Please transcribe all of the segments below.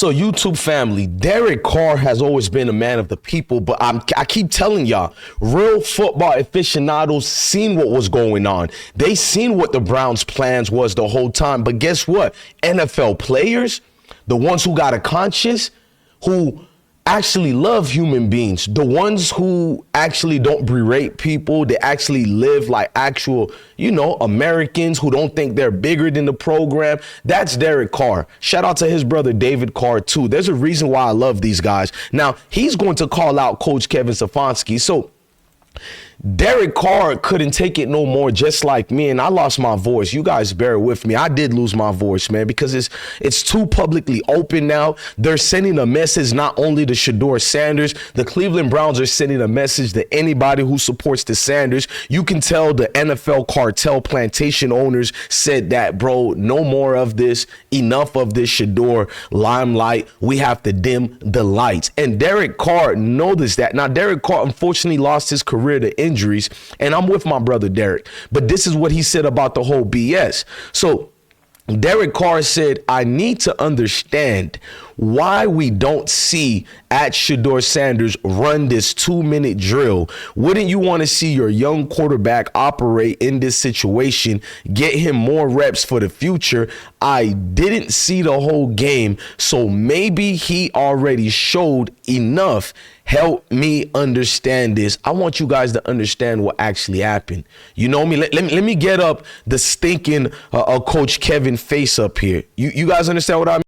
So YouTube family, Derek Carr has always been a man of the people, but I keep telling y'all, real football aficionados seen what was going on. They seen what the Browns' plans was the whole time. But guess what? NFL players, the ones who got a conscience, who actually love human beings, the ones who actually don't berate people, they actually live like actual, Americans who don't think they're bigger than the program. That's Derek Carr. Shout out to his brother, David Carr, too. There's a reason why I love these guys. Now, he's going to call out Coach Kevin Stefanski. So Derek Carr couldn't take it no more, just like me, and I lost my voice. You guys bear with me. I did lose my voice, man, because it's too publicly open now. They're sending a message not only to Shedeur Sanders, the Cleveland Browns are sending a message to anybody who supports the Sanders. You can tell the NFL cartel plantation owners said that, bro, no more of this. Enough of this Shedeur limelight. We have to dim the lights. And Derek Carr noticed that. Now, Derek Carr unfortunately lost his career to injuries, and I'm with my brother Derek, but this is what he said about the whole BS. So Derek Carr said, I need to understand why we don't see at Shedeur Sanders run this 2-minute drill. Wouldn't you want to see your young quarterback operate in this situation, get him more reps for the future? I didn't see the whole game, so maybe he already showed enough. Help me understand this. I want you guys to understand what actually happened. You know me? Let me get up the stinking Coach Kevin face up here. You guys understand what I mean?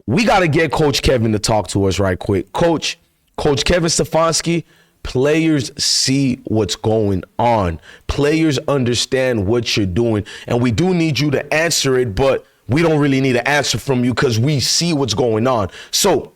We got to get Coach Kevin to talk to us right quick. Coach Kevin Stefanski, players see what's going on. Players understand what you're doing. And we do need you to answer it, but we don't really need an answer from you because we see what's going on. So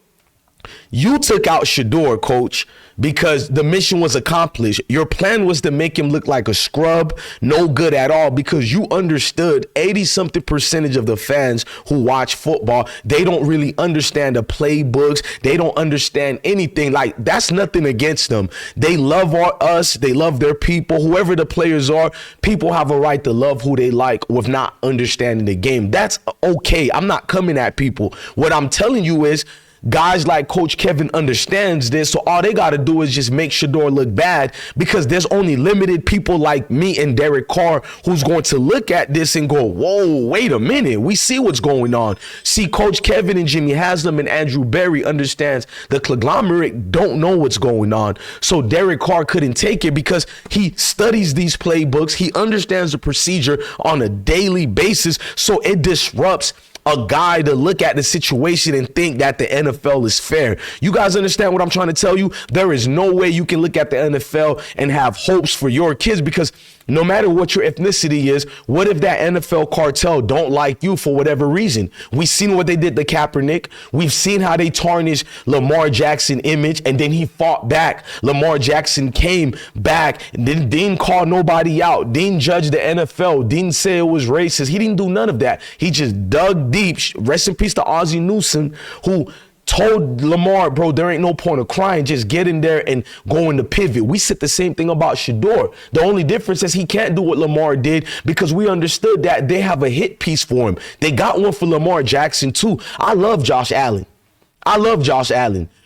you took out Shedeur, Coach, because the mission was accomplished. Your plan was to make him look like a scrub, no good at all, because you understood 80-something% of the fans who watch football, they don't really understand the playbooks. They don't understand anything. Like, that's nothing against them. They love us. They love their people. Whoever the players are, people have a right to love who they like with not understanding the game. That's okay. I'm not coming at people. What I'm telling you is, guys like Coach Kevin understands this, so all they got to do is just make Shedeur look bad, because there's only limited people like me and Derek Carr who's going to look at this and go, whoa, wait a minute. We see what's going on. See, Coach Kevin and Jimmy Haslam and Andrew Berry understands the conglomerate don't know what's going on. So Derek Carr couldn't take it because he studies these playbooks. He understands the procedure on a daily basis, so it disrupts a guy to look at the situation and think that the NFL is fair. You guys understand what I'm trying to tell you? There is no way you can look at the NFL and have hopes for your kids, because no matter what your ethnicity is, what if that NFL cartel don't like you for whatever reason? We've seen what they did to Kaepernick. We've seen how they tarnished Lamar Jackson's image, and then he fought back. Lamar Jackson came back and didn't call nobody out, didn't judge the NFL, didn't say it was racist. He didn't do none of that. He just dug deep. Rest in peace to Ozzie Newsome, who told Lamar, bro, there ain't no point of crying. Just get in there and go in the pivot. We said the same thing about Shedeur. The only difference is he can't do what Lamar did, because we understood that they have a hit piece for him. They got one for Lamar Jackson, too. I love Josh Allen.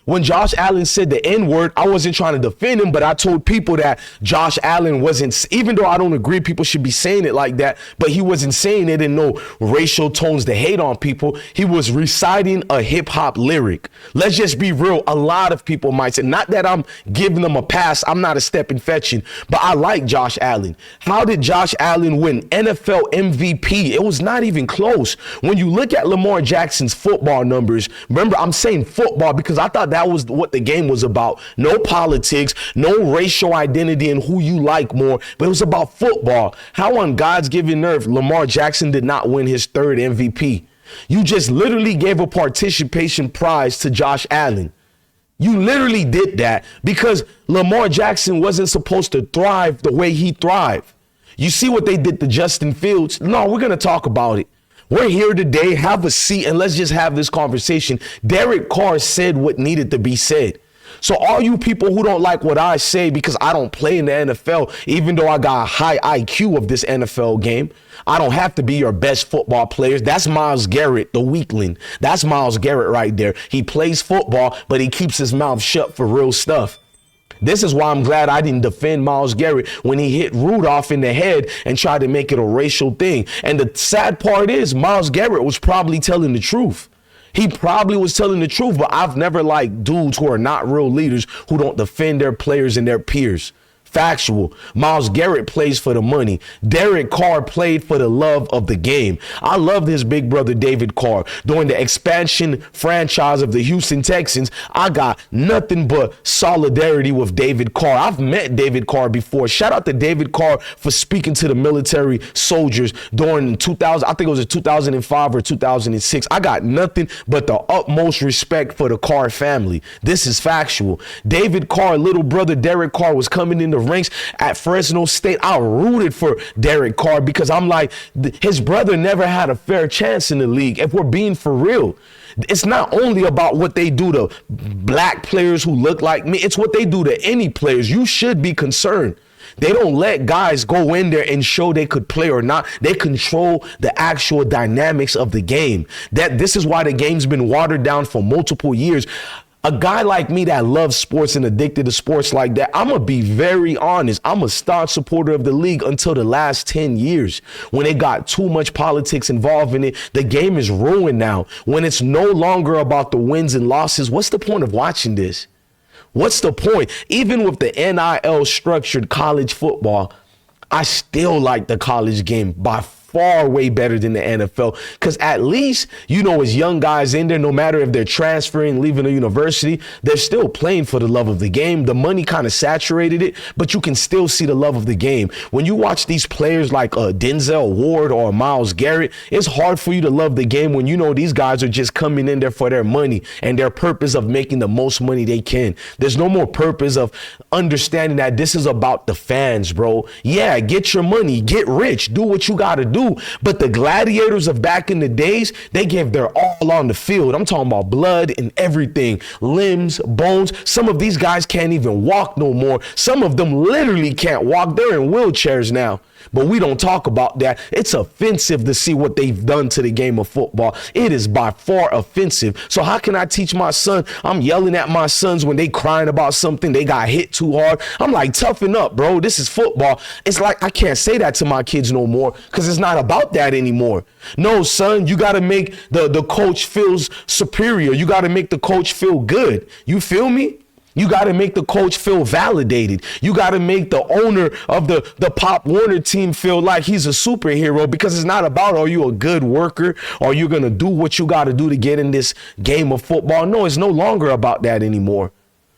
When Josh Allen said the N-word, I wasn't trying to defend him, but I told people that Josh Allen wasn't, even though I don't agree people should be saying it like that, but he wasn't saying it in no racial tones to hate on people. He was reciting a hip-hop lyric. Let's just be real. A lot of people might say, not that I'm giving them a pass, I'm not a stepping fetching, but I like Josh Allen. How did Josh Allen win NFL MVP? It was not even close. When you look at Lamar Jackson's football numbers, remember, I'm saying football because I thought that was what the game was about. No politics, no racial identity and who you like more, but it was about football. How on God's given earth Lamar Jackson did not win his third MVP? You just literally gave a participation prize to Josh Allen. You literally did that because Lamar Jackson wasn't supposed to thrive the way he thrived. You see what they did to Justin Fields? No, we're going to talk about it. We're here today, have a seat, and let's just have this conversation. Derek Carr said what needed to be said. So all you people who don't like what I say because I don't play in the NFL, even though I got a high IQ of this NFL game, I don't have to be your best football players. That's Myles Garrett, the weakling. That's Myles Garrett right there. He plays football, but he keeps his mouth shut for real stuff. This is why I'm glad I didn't defend Myles Garrett when he hit Rudolph in the head and tried to make it a racial thing. And the sad part is Myles Garrett was probably telling the truth. He probably was telling the truth, but I've never liked dudes who are not real leaders who don't defend their players and their peers. Factual. Myles Garrett plays for the money. Derek Carr played for the love of the game. I loved his big brother, David Carr. During the expansion franchise of the Houston Texans, I got nothing but solidarity with David Carr. I've met David Carr before. Shout out to David Carr for speaking to the military soldiers during 2000. I think it was 2005 or 2006. I got nothing but the utmost respect for the Carr family. This is factual. David Carr, little brother Derek Carr, was coming in the ranks at Fresno State. I rooted for Derek Carr because I'm like, his brother never had a fair chance in the league. If we're being for real, it's not only about what they do to black players who look like me. It's what they do to any players. You should be concerned. They don't let guys go in there and show they could play or not. They control the actual dynamics of the game. This is why the game's been watered down for multiple years. A guy like me that loves sports and addicted to sports like that, I'm going to be very honest. I'm a staunch supporter of the league until the last 10 years. When it got too much politics involved in it, the game is ruined now. When it's no longer about the wins and losses, what's the point of watching this? What's the point? Even with the NIL structured college football, I still like the college game by far way better than the NFL, because at least, you know, as young guys in there, no matter if they're transferring, leaving a university, they're still playing for the love of the game. The money kind of saturated it, but you can still see the love of the game. When you watch these players like Denzel Ward or Myles Garrett, it's hard for you to love the game when you know these guys are just coming in there for their money and their purpose of making the most money they can. There's no more purpose of understanding that this is about the fans, bro. Yeah, get your money, get rich, do what you got to do. But the gladiators of back in the days, they gave their all on the field. I'm talking about blood and everything, limbs, bones. Some of these guys can't even walk no more. Some of them literally can't walk. They're in wheelchairs now. But we don't talk about that. It's offensive to see what they've done to the game of football. It is by far offensive. So how can I teach my son? I'm yelling at my sons when they crying about something. They got hit too hard. I'm like, toughen up, bro. This is football. It's like I can't say that to my kids no more because it's not about that anymore. No, son, you got to make the coach feel superior. You got to make the coach feel good. You feel me? You got to make the coach feel validated. You got to make the owner of the Pop Warner team feel like he's a superhero, because it's not about, are you a good worker? Or you going to do what you got to do to get in this game of football? No, it's no longer about that anymore.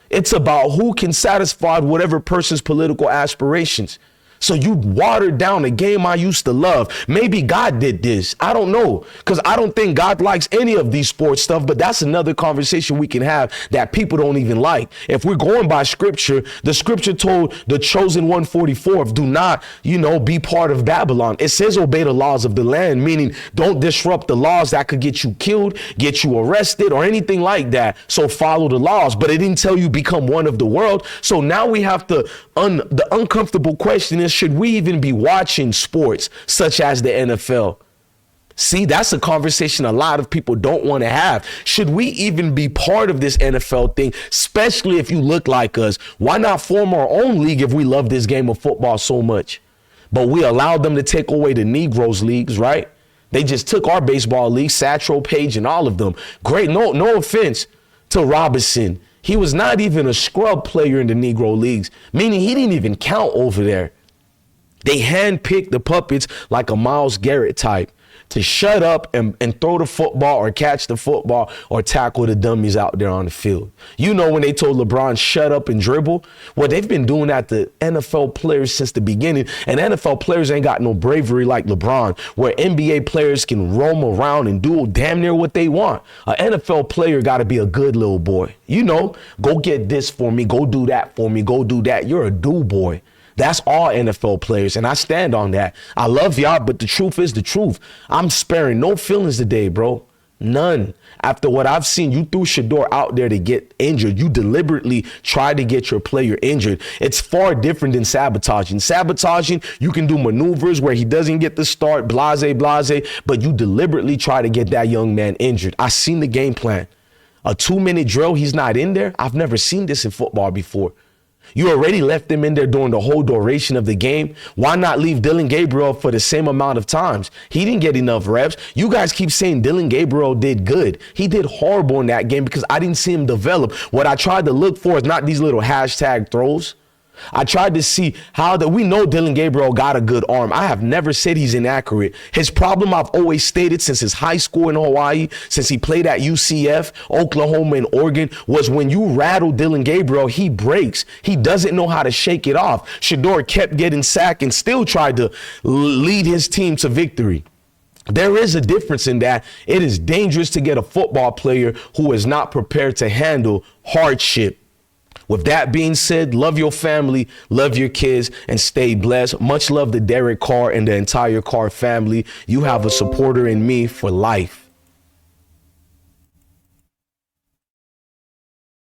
It's about who can satisfy whatever person's political aspirations. So you watered down a game I used to love. Maybe God did this. I don't know, because I don't think God likes any of these sports stuff, but that's another conversation we can have that people don't even like. If we're going by scripture, the scripture told the chosen 144th, do not, be part of Babylon. It says obey the laws of the land, meaning don't disrupt the laws that could get you killed, get you arrested, or anything like that. So follow the laws, but it didn't tell you become one of the world. So now we have to, the uncomfortable question is, should we even be watching sports such as the NFL? See, that's a conversation a lot of people don't want to have. Should we even be part of this NFL thing, especially if you look like us? Why not form our own league if we love this game of football so much? But we allowed them to take away the Negroes leagues, right? They just took our baseball league, Satchel Paige and all of them. Great, no offense to Robinson. He was not even a scrub player in the Negro leagues, meaning he didn't even count over there. They handpicked the puppets like a Myles Garrett type to shut up and throw the football or catch the football or tackle the dummies out there on the field. You know, when they told LeBron, shut up and dribble, well, they've been doing that to NFL players since the beginning. And NFL players ain't got no bravery like LeBron, where NBA players can roam around and do damn near what they want. An NFL player got to be a good little boy. Go get this for me. Go do that for me. Go do that. You're a do boy. That's all NFL players, and I stand on that. I love y'all, but the truth is the truth. I'm sparing no feelings today, bro. None. After what I've seen, you threw Shedeur out there to get injured. You deliberately tried to get your player injured. It's far different than sabotaging. Sabotaging, you can do maneuvers where he doesn't get the start, blase, but you deliberately try to get that young man injured. I seen the game plan. A 2-minute drill, he's not in there. I've never seen this in football before. You already left him in there during the whole duration of the game. Why not leave Dillon Gabriel for the same amount of times? He didn't get enough reps. You guys keep saying Dillon Gabriel did good. He did horrible in that game because I didn't see him develop. What I tried to look for is not these little hashtag throws. I tried to see how that we know Dillon Gabriel got a good arm. I have never said he's inaccurate. His problem, I've always stated since his high school in Hawaii, since he played at UCF, Oklahoma, and Oregon, was when you rattle Dillon Gabriel, he breaks. He doesn't know how to shake it off. Shedeur kept getting sacked and still tried to lead his team to victory. There is a difference in that. It is dangerous to get a football player who is not prepared to handle hardship. With that being said, love your family, love your kids, and stay blessed. Much love to Derek Carr and the entire Carr family. You have a supporter in me for life.